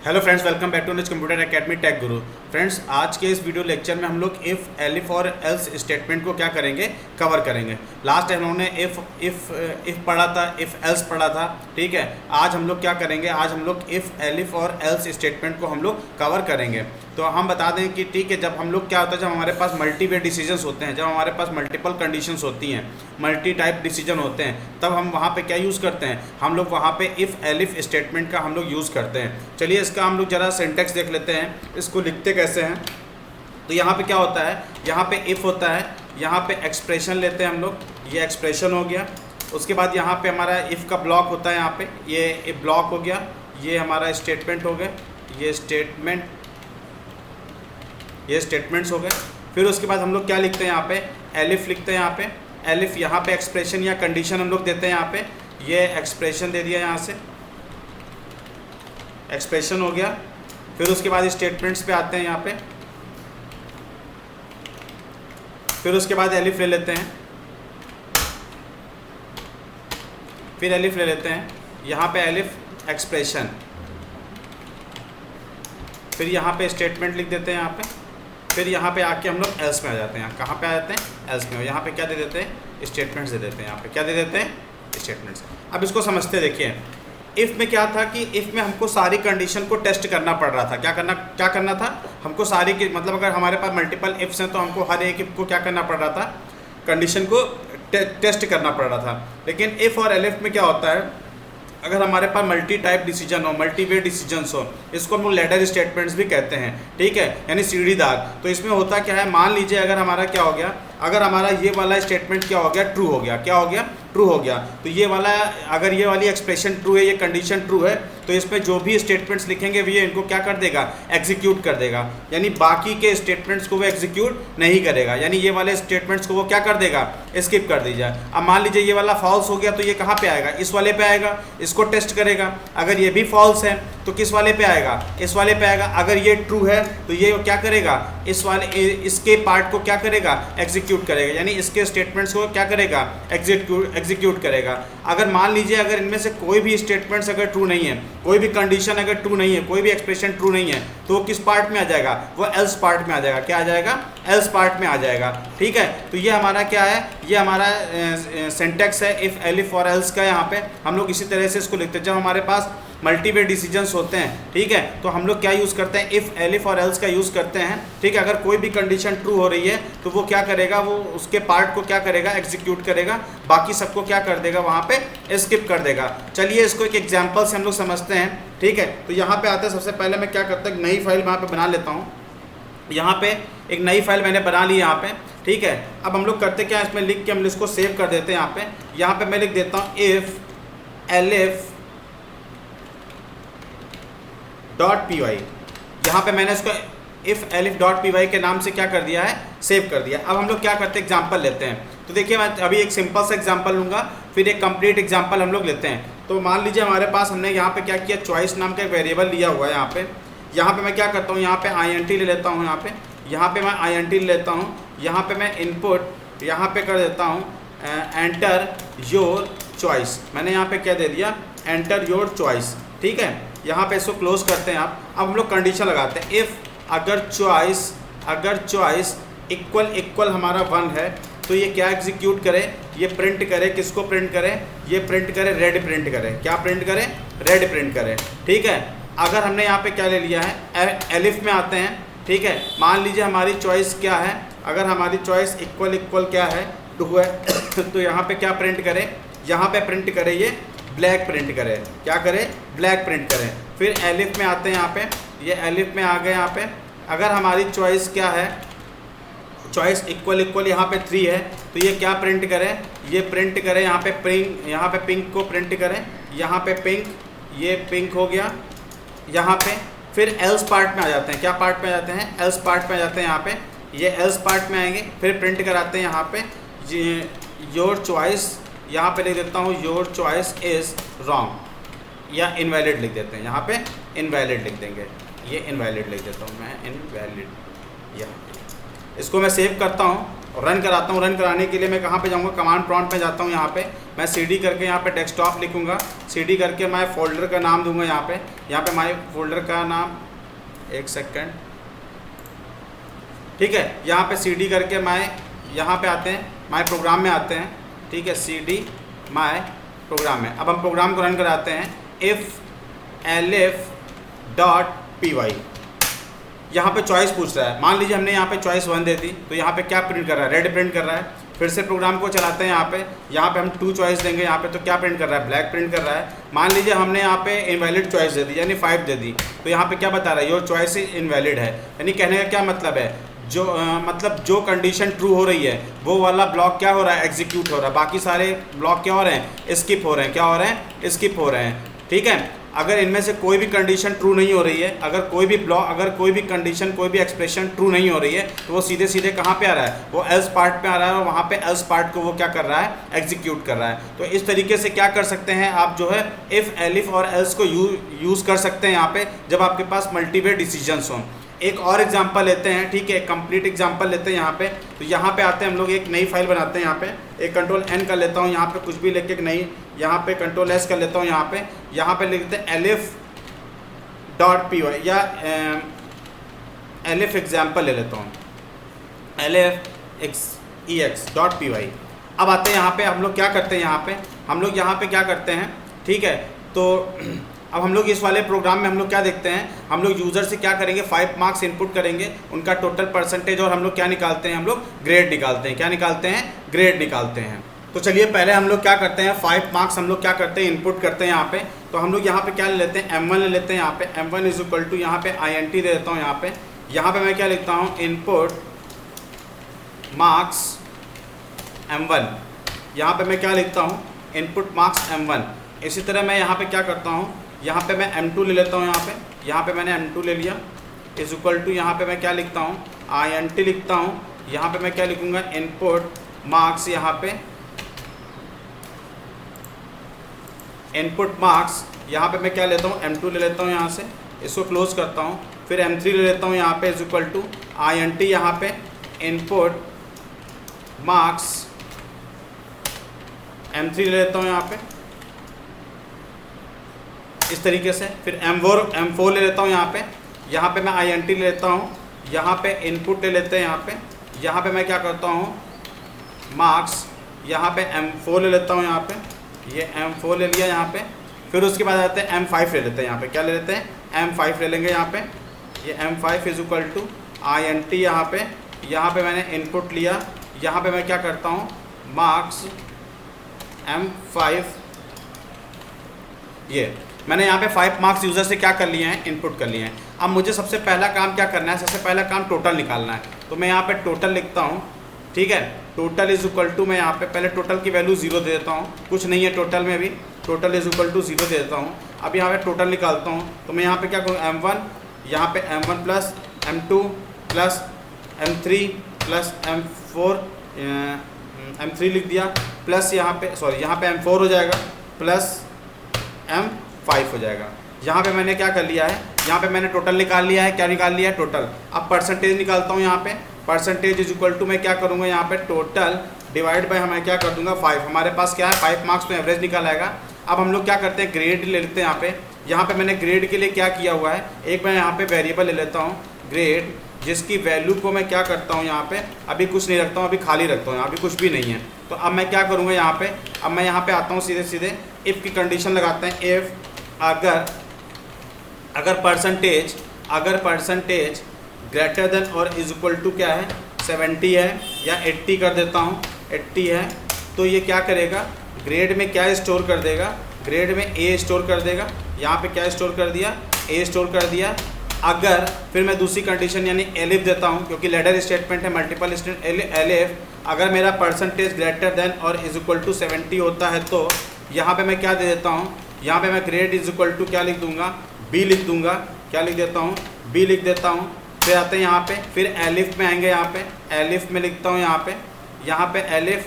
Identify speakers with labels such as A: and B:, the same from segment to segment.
A: Hello friends, welcome back to Nij Computer Academy Tech Guru. Friends, आज के इस वीडियो लेक्चर में हम लोग इफ़, एलिफ और एल्स स्टेटमेंट को क्या करेंगे, कवर करेंगे। लास्ट टाइम हमने इफ़ पढ़ा था, इफ़ एल्स पढ़ा था, ठीक है। आज हम लोग क्या करेंगे, आज हम लोग इफ़, एलिफ और एल्स स्टेटमेंट को हम लोग कवर करेंगे। तो हम बता दें कि ठीक है, जब हम लोग क्या होता है, जब हमारे पास मल्टी वे डिसीजंस होते हैं, जब हमारे पास मल्टीपल कंडीशंस होती हैं, मल्टी टाइप डिसीजन होते हैं, तब हम वहाँ पे क्या यूज़ करते हैं, हम लोग वहाँ पे इफ़, एलिफ स्टेटमेंट का हम लोग यूज़ करते हैं। चलिए इसका हम लोग ज़रा सिंटैक्स देख लेते हैं, इसको लिखते कैसे हैं। तो यहाँ पे क्या होता है, यहाँ पे इफ़ होता है, यहाँ पे एक्सप्रेशन लेते हैं हम लोग, ये एक्सप्रेशन हो गया। उसके बाद यहाँ पे हमारा इफ़ का ब्लॉक होता है, यहाँ पे ये इफ ब्लॉक हो गया, ये हमारा स्टेटमेंट हो गया, ये स्टेटमेंट्स हो गए। फिर उसके बाद हम लोग क्या लिखते हैं, यहाँ पे एलिफ लिखते हैं। यहाँ पे एलिफ, यहाँ पे एक्सप्रेशन या कंडीशन हम लोग देते हैं। यहाँ पे ये एक्सप्रेशन दे दिया, यहाँ से एक्सप्रेशन हो गया। फिर उसके बाद स्टेटमेंट्स पे आते हैं यहाँ पे, फिर उसके बाद एलिफ ले लेते हैं, फिर एलिफ ले लेते हैं, यहाँ पे एलिफ एक्सप्रेशन, फिर यहाँ पे स्टेटमेंट लिख देते हैं यहाँ पे। फिर यहाँ पे आके हम लोग एल्स में आ जाते हैं। कहाँ पे आ जाते हैं, एल्स में। यहाँ पे क्या दे देते हैं, स्टेटमेंट्स दे देते हैं। यहाँ पे क्या दे देते हैं, स्टेटमेंट्स। अब इसको समझते देखिए, इफ़ में क्या था कि इफ़ में हमको सारी कंडीशन को टेस्ट करना पड़ रहा था। क्या करना था हमको, सारी की मतलब अगर हमारे पास मल्टीपल इफ्स हैं तो हमको हर एक इफ को क्या करना पड़ रहा था, कंडीशन को टेस्ट करना पड़ रहा था। लेकिन इफ़ और एलिफ में क्या होता है, अगर हमारे पास मल्टी टाइप डिसीजन हो, मल्टी वे डिसीजंस हो, इसको हम लोग लैडर स्टेटमेंट्स भी कहते हैं, ठीक है, यानी सीढ़ीदार। तो इसमें होता क्या है, मान लीजिए अगर हमारा क्या हो गया, अगर हमारा ये वाला स्टेटमेंट क्या हो गया, ट्रू हो गया। क्या हो गया, ट्रू हो गया। तो ये वाला, अगर ये वाली एक्सप्रेशन ट्रू है, ये कंडीशन ट्रू है, तो इसमें जो भी स्टेटमेंट्स लिखेंगे ये इनको क्या कर देगा, एग्जीक्यूट कर देगा। यानी बाकी के स्टेटमेंट्स को वो एग्जीक्यूट नहीं करेगा, यानी ये वाले स्टेटमेंट्स को वो क्या कर देगा, स्किप कर दीजिए। अब मान लीजिए ये वाला फॉल्स हो गया, तो ये कहाँ पे आएगा, इस वाले पे आएगा, इसको टेस्ट करेगा। अगर ये भी फॉल्स है तो किस वाले पे आएगा, इस वाले पे आएगा। अगर ये ट्रू है तो ये क्या करेगा, इसके पार्ट को क्या करेगा, एग्जीक्यूट करेगा, यानी इसके स्टेटमेंट्स को क्या करेगा, एग्जीक्यूट करेगा। अगर मान लीजिए अगर इनमें से कोई भी स्टेटमेंट्स अगर ट्रू नहीं है, कोई भी कंडीशन अगर ट्रू नहीं है, कोई भी एक्सप्रेशन ट्रू नहीं है, तो वो किस पार्ट में आ जाएगा, वो एल्स पार्ट में आ जाएगा। क्या आ जाएगा, एल्स पार्ट में आ जाएगा, ठीक है। तो ये हमारा क्या है, ये हमारा सिंटैक्स है इफ़, एलिफ और एल्स का। यहाँ पे हम लोग इसी तरह से इसको लिखते हैं। जब हमारे पास मल्टीवे डिसीजंस होते हैं, ठीक है, तो हम लोग क्या यूज़ करते हैं, इफ़, एलिफ और एल्स का यूज़ करते हैं, ठीक है। अगर कोई भी कंडीशन ट्रू हो रही है तो वो क्या करेगा, वो उसके पार्ट को क्या करेगा, एग्जीक्यूट करेगा, बाकी सबको क्या कर देगा, वहाँ पे स्किप कर देगा। चलिए इसको एक एग्जाम्पल से हम लोग समझते हैं, ठीक है। तो यहाँ पे आते हैं, सबसे पहले मैं क्या करता हूँ, नई फाइल वहाँ पे बना लेता हूँ। यहाँ पे एक नई फाइल मैंने बना ली यहाँ पे, ठीक है। अब हम लोग करते क्या, इसमें लिख के हम इसको सेव कर देते हैं। यहाँ पे मैं लिख देता हूँ इफ़, एलिफ .py। यहाँ पे मैंने इसको इफ़, एलिफ .py के नाम से क्या कर दिया है, सेव कर दिया। अब हम लोग क्या करते हैं, एग्जाम्पल लेते हैं। तो देखिए, मैं अभी एक सिंपल सा एग्जाम्पल लूँगा, फिर एक कंप्लीट एग्जाम्पल हम लोग लेते हैं। तो मान लीजिए हमारे पास, हमने यहाँ पे क्या किया, चॉइस नाम का एक वेरिएबल लिया हुआ है। यहाँ पे मैं क्या करता हूँ, यहाँ पे int ले लेता हूँ। यहाँ पे मैं int ले लेता हूँ। यहाँ पे मैं इनपुट यहाँ पे कर देता हूँ एंटर योर चॉइस। मैंने यहाँ पे क्या दे दिया, एंटर योर चॉइस, ठीक है। यहाँ पे इसको क्लोज करते हैं आप। अब हम लोग कंडीशन लगाते हैं, इफ़ अगर चॉइस इक्वल हमारा 1 है, तो ये क्या एग्जीक्यूट करे, ये प्रिंट करे, किसको प्रिंट करे, ये प्रिंट करे, रेड प्रिंट करे। क्या प्रिंट करे, रेड प्रिंट करे, ठीक है। अगर हमने यहाँ पे क्या ले लिया है, एलिफ में आते हैं, ठीक है। मान लीजिए हमारी चॉइस क्या है, अगर हमारी चॉइस इक्वल क्या है, 2 है, तो यहाँ पे क्या प्रिंट करे, यहाँ पे प्रिंट करे, ये ब्लैक प्रिंट करे। क्या करे, ब्लैक प्रिंट करे। फिर एलिफ में आते हैं, यहाँ पे ये एलिफ में आ गए। यहाँ पे अगर हमारी चॉइस क्या है, चॉइस इक्वल यहाँ पे 3 है, तो ये क्या प्रिंट करे, ये प्रिंट करे, यहाँ पे पिंक को प्रिंट करें। यहाँ पे पिंक, ये पिंक हो गया यहाँ पे। फिर एल्स पार्ट में आ जाते हैं। क्या पार्ट में आ जाते हैं, एल्स पार्ट में आ जाते हैं। यहाँ पे ये एल्स पार्ट में आएंगे, फिर प्रिंट कराते हैं यहाँ पे योर चॉइस। यहाँ पे लिख देता हूँ योर चॉइस इज़ रॉन्ग, या इनवैलिड लिख देते हैं। यहाँ पे इनवैलिड लिख देंगे, ये इनवैलिड लिख देता हूँ मैं, इनवैलिड। यहाँ इसको मैं सेव करता हूँ। और रन कराता हूँ। रन कराने के लिए मैं कहाँ पे जाऊँगा, कमांड प्रॉम्प्ट में जाता हूँ। यहाँ पे मैं cd करके यहाँ पे डेस्कटॉप लिखूँगा, cd करके मैं फोल्डर का नाम दूंगा। यहाँ पे माई फोल्डर का नाम, एक सेकेंड, ठीक है। यहाँ पे cd करके मैं यहाँ पे आते हैं, माई प्रोग्राम में आते हैं, ठीक है, cd माई प्रोग्राम में। अब हम प्रोग्राम को रन कराते हैं। इफ़ elif.py, यहाँ पे चॉइस पूछ रहा है। मान लीजिए हमने यहाँ पे चॉइस 1 दे दी, तो यहाँ पे क्या प्रिंट कर रहा है, रेड प्रिंट कर रहा है। फिर से प्रोग्राम को चलाते हैं। यहाँ पे हम 2 चॉइस देंगे यहाँ पे, तो क्या प्रिंट कर रहा है, ब्लैक प्रिंट कर रहा है। मान लीजिए हमने यहाँ पे इनवैलिड चॉइस दे दी, यानी 5 दे दी, तो यहाँ पे क्या बता रहा है, योर चॉइस इनवैलिड है। यानी कहने का क्या मतलब है, मतलब जो कंडीशन ट्रू हो रही है वो वाला ब्लॉक क्या हो रहा है, एग्जीक्यूट हो रहा है। बाकी सारे ब्लॉक क्या हो रहे हैं, स्किप हो रहे हैं। क्या हो रहे हैं, स्किप हो रहे हैं, ठीक है। अगर इनमें से कोई भी कंडीशन ट्रू नहीं हो रही है, अगर कोई भी ब्लॉक, अगर कोई भी कंडीशन, कोई भी एक्सप्रेशन ट्रू नहीं हो रही है, तो वो सीधे सीधे कहाँ पे आ रहा है, वो एल्स पार्ट पे आ रहा है, और वहाँ पे एल्स पार्ट को वो क्या कर रहा है, एग्जीक्यूट कर रहा है। तो इस तरीके से क्या कर सकते हैं आप, जो है इफ़, एलिफ और एल्स को यूज़ कर सकते हैं यहाँ पे, जब आपके पास मल्टीपल डिसीजंस हों। एक और एग्जांपल लेते हैं, ठीक है, कंप्लीट एग्जांपल लेते हैं यहाँ पे। तो यहाँ पे आते हैं हम लोग, एक नई फाइल बनाते हैं। यहाँ पे एक कंट्रोल N कर लेता हूँ, यहाँ पे कुछ भी लेके एक नई, यहाँ पे कंट्रोल S कर लेता हूँ। यहाँ पे लिखते हैं elif.py या elif एग्जाम्पल ले लेता हूँ, elif.ex.py। अब आते हैं यहाँ पे, हम लोग क्या करते हैं, हम लोग यहाँ पे क्या करते हैं, ठीक है। तो अब हम लोग इस वाले प्रोग्राम में हम लोग क्या देखते हैं, हम लोग यूज़र से क्या करेंगे, 5 मार्क्स इनपुट करेंगे, उनका टोटल परसेंटेज, और हम लोग क्या निकालते हैं, हम लोग ग्रेड निकालते हैं। क्या निकालते हैं, ग्रेड निकालते हैं। तो चलिए पहले हम लोग क्या करते हैं, 5 मार्क्स हम लोग क्या करते हैं, इनपुट करते हैं यहाँ पे। तो हम लोग यहाँ पे क्या ले लेते हैं, M1 ले लेते हैं। यहाँ पे M1 इज इक्वल टू, यहाँ पे INT दे देता हूँ। यहाँ पे मैं क्या लिखता हूँ, इनपुट मार्क्स M1। यहाँ पे मैं क्या लिखता हूँ, इनपुट मार्क्स M1। इसी तरह मैं यहाँ पे क्या करता हूँ, यहाँ पे मैं M2 ले लेता हूँ। यहाँ पे मैंने M2 ले लिया, इज इक्वल टू, यहाँ पे मैं क्या लिखता हूँ, INT लिखता हूँ। यहाँ पे मैं क्या लिखूँगा, इनपुट मार्क्स, यहाँ पे इनपुट मार्क्स, यहाँ पे मैं क्या लेता हूँ, M2 ले लेता हूँ। यहाँ से इसको क्लोज करता हूँ, फिर M3 ले लेता हूँ। यहाँ पे इज इक्वल टू INT, यहाँ पे इनपुट मार्क्स M3 ले लेता हूँ। यहाँ पे इस तरीके से, फिर M4 ले लेता हूँ। यहाँ पे मैं INT ले लेता हूँ। यहाँ पे इनपुट ले लेते हैं। यहाँ पे मैं क्या करता हूँ, मार्क्स, यहाँ पे M4 ले लेता हूँ। यहाँ पे ये M4 ले लिया। यहाँ पे फिर उसके बाद आते हैं M5 ले लेते हैं। यहाँ पे क्या ले लेते हैं, M5 ले लेंगे। यहाँ पे ये M5 is equal to INT। यहाँ पे मैंने इनपुट लिया। यहाँ पे मैं क्या करता हूँ, मार्क्स M5, ये मैंने यहाँ पे 5 मार्क्स यूज़र से क्या कर लिए हैं, इनपुट कर लिए हैं। अब मुझे सबसे पहला काम क्या करना है, सबसे पहला काम टोटल निकालना है। तो मैं यहाँ पे टोटल लिखता हूँ, ठीक है। टोटल इज इक्वल टू, मैं यहाँ पे पहले टोटल की वैल्यू 0 दे देता हूँ, कुछ नहीं है टोटल में भी, टोटल इज इक्वल टू 0 दे देता हूँ। अब यहाँ पे टोटल निकालता हूँ, तो मैं यहाँ पे क्या करूँ, M1, यहाँ पे M1 plus M2 plus M3 plus M4, M3 लिख दिया, प्लस यहाँ पे M4 हो जाएगा, प्लस M5 हो जाएगा। यहाँ पे मैंने क्या कर लिया है, यहाँ पे मैंने टोटल निकाल लिया है। क्या निकाल लिया है, टोटल। अब परसेंटेज निकालता हूँ। यहाँ पे परसेंटेज इज इक्वल टू, मैं क्या करूँगा, यहाँ पे टोटल डिवाइड बाय, मैं क्या कर दूंगा, 5। हमारे पास क्या है, 5 मार्क्स तो एवरेज निकाल आएगा। अब हम लोग क्या करते हैं, ग्रेड ले लेते हैं। यहाँ पे मैंने ग्रेड के लिए क्या किया हुआ है, एक मैं यहाँ पे वेरिएबल ले लेता हूँ ग्रेड, जिसकी वैल्यू को मैं क्या करता हूँ, यहाँ पे अभी कुछ नहीं रखता हूँ, अभी खाली रखता हूँ, अभी कुछ भी नहीं है। तो अब मैं क्या करूँगा, यहाँ पे अब मैं यहाँ पे आता हूँ, सीधे सीधे इफ़ की कंडीशन लगाते हैं। इफ़ अगर परसेंटेज ग्रेटर देन और इज इक्वल टू क्या है, 70 है, या 80 कर देता हूँ, 80 है, तो ये क्या करेगा, ग्रेड में क्या स्टोर कर देगा, ग्रेड में A स्टोर कर देगा। यहाँ पे क्या स्टोर कर दिया, A स्टोर कर दिया। अगर फिर मैं दूसरी कंडीशन यानी एलिफ देता हूँ, क्योंकि लेडर स्टेटमेंट है, मल्टीपल स्टेटमेंट, एलिफ अगर मेरा परसेंटेज ग्रेटर देन और इज इक्वल टू 70 होता है, तो यहाँ पे मैं क्या दे देता हूँ, यहाँ पे मैं ग्रेड इज इक्वल टू क्या लिख दूँगा, B लिख दूँगा। क्या लिख देता हूँ, B लिख देता हूँ। फिर आते हैं यहाँ पे, फिर एलिफ में आएंगे। यहाँ पे एलिफ में लिखता हूँ, यहाँ पे एलिफ,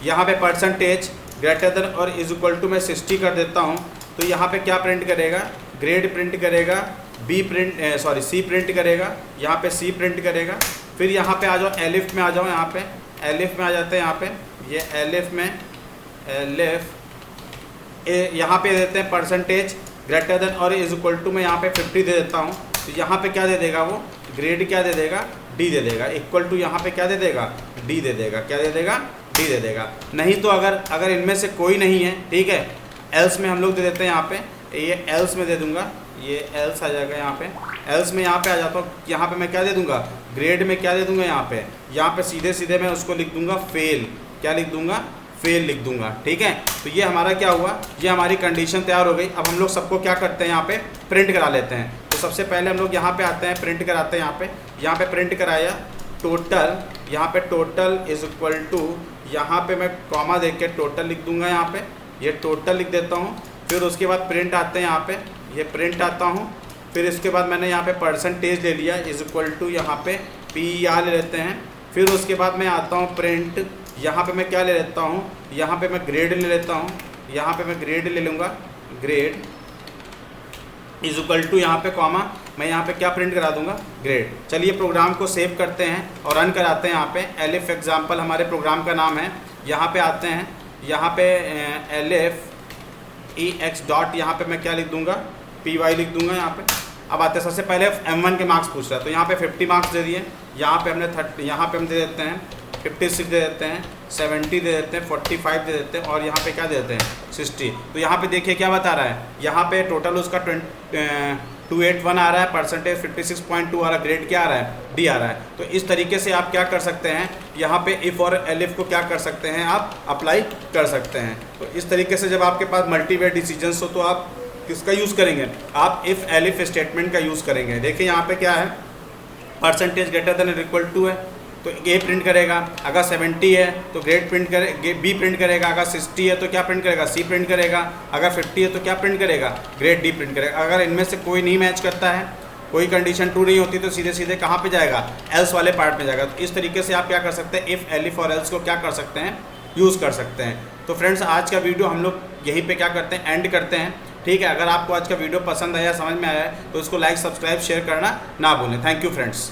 A: यहाँ पे परसेंटेज ग्रेटर देन और इज इक्वल टू मैं 60 कर देता हूँ। तो यहाँ पे क्या प्रिंट करेगा, ग्रेड प्रिंट करेगा सी प्रिंट करेगा, यहाँ पे सी प्रिंट करेगा। फिर यहाँ पे आ जाओ एलिफ में आ जाओ, यहाँ पे एलिफ में आ जाते हैं। यहाँ पे ये एलिफ में यहाँ पे देते हैं परसेंटेज ग्रेटर देन और इज इक्वल टू, मैं यहाँ पे 50 दे देता हूँ। तो यहाँ पे क्या दे देगा वो, ग्रेड क्या दे देगा, डी दे देगा। इक्वल टू यहाँ पे क्या दे देगा, डी दे देगा। क्या दे देगा, डी दे देगा। नहीं तो अगर इनमें से कोई नहीं है, ठीक है, एल्स में हम लोग दे देते हैं। यहाँ पे ये एल्स में दे दूंगा, ये एल्स आ जाएगा। यहाँ पे एल्स में यहाँ पे आ जाता हूँ। यहाँ पे मैं क्या दे दूंगा, ग्रेड में क्या दे दूंगा, यहाँ पे सीधे सीधे मैं उसको लिख दूंगा फेल। क्या लिख दूंगा, फेल लिख दूंगा। ठीक है, तो ये हमारा क्या हुआ, ये हमारी कंडीशन तैयार हो गई। अब हम लोग सबको क्या करते हैं, यहाँ पे प्रिंट करा लेते हैं। तो सबसे पहले हम लोग यहाँ पे आते हैं, प्रिंट कराते हैं। यहाँ पे प्रिंट कराया टोटल, यहाँ पे टोटल इज इक्वल टू, यहाँ पे मैं कॉमा देख के टोटल लिख दूंगा। यहाँ पे ये टोटल लिख देता हूँ। फिर उसके बाद प्रिंट आते हैं, यहाँ पे ये प्रिंट आता हूँ। फिर इसके बाद मैंने यहाँ पे परसेंटेज ले लिया इज इक्वल टू, यहाँ पे PER ले लेते हैं। फिर उसके बाद मैं आता हूँ प्रिंट, यहाँ पे मैं क्या ले लेता हूँ, यहाँ पे मैं ग्रेड ले लेता हूँ। यहाँ पे मैं ग्रेड ले लूँगा, ग्रेड इज इक्वल टू, यहाँ पे कॉमा, मैं यहाँ पे क्या प्रिंट करा दूंगा, ग्रेड। चलिए प्रोग्राम को सेव करते हैं और रन कराते हैं। यहाँ पे एलिफ एग्जाम्पल हमारे प्रोग्राम का नाम है। यहाँ पे आते हैं, यहाँ पे एलिफ EX डॉट, यहाँ पे मैं क्या लिख दूंगा, PY लिख दूंगा। यहाँ पे अब आते हैं, सबसे पहले M1 के मार्क्स पूछ रहा है, तो यहाँ पे 50 मार्क्स दे दिए। यहाँ पे हमने यहाँ पे हम दे देते हैं 56 दे देते हैं, 70 दे देते हैं, 45 दे देते हैं, और यहाँ पे क्या दे देते हैं, 60। तो यहाँ पे देखिए क्या बता रहा है, यहाँ पे टोटल उसका 281 आ रहा है, परसेंटेज 56.2 आ रहा है, ग्रेड क्या आ रहा है, डी आ रहा है। तो इस तरीके से आप क्या कर सकते हैं, यहाँ पे इफ़ और एलिफ को क्या कर सकते हैं, आप अप्लाई कर सकते हैं। तो इस तरीके से जब आपके पास मल्टीवेरिएट डिसीजंस हो तो आप किसका यूज़ करेंगे, आप इफ़ एलिफ स्टेटमेंट का यूज़ करेंगे। देखिए यहाँ पे क्या है, percentage greater than equal to है तो ए प्रिंट करेगा, अगर 70 है तो ग्रेड प्रिंट करे, बी प्रिंट करेगा, अगर 60 है तो क्या प्रिंट करेगा, सी प्रिंट करेगा, अगर 50 है तो क्या प्रिंट करेगा, ग्रेड डी प्रिंट करेगा। अगर इनमें से कोई नहीं मैच करता है, कोई कंडीशन ट्रू नहीं होती, तो सीधे सीधे कहाँ पे जाएगा, एल्स वाले पार्ट में जाएगा। तो इस तरीके से आप क्या कर सकते हैं, इफ़ एलिफ और एल्स को क्या कर सकते हैं, यूज़ कर सकते हैं। तो फ्रेंड्स आज का वीडियो हम लोग यहीं पे क्या करते हैं, एंड करते हैं। ठीक है, अगर आपको आज का वीडियो पसंद आया, समझ में आया है, तो इसको लाइक, सब्सक्राइब, शेयर करना ना भूलें। Thank you friends.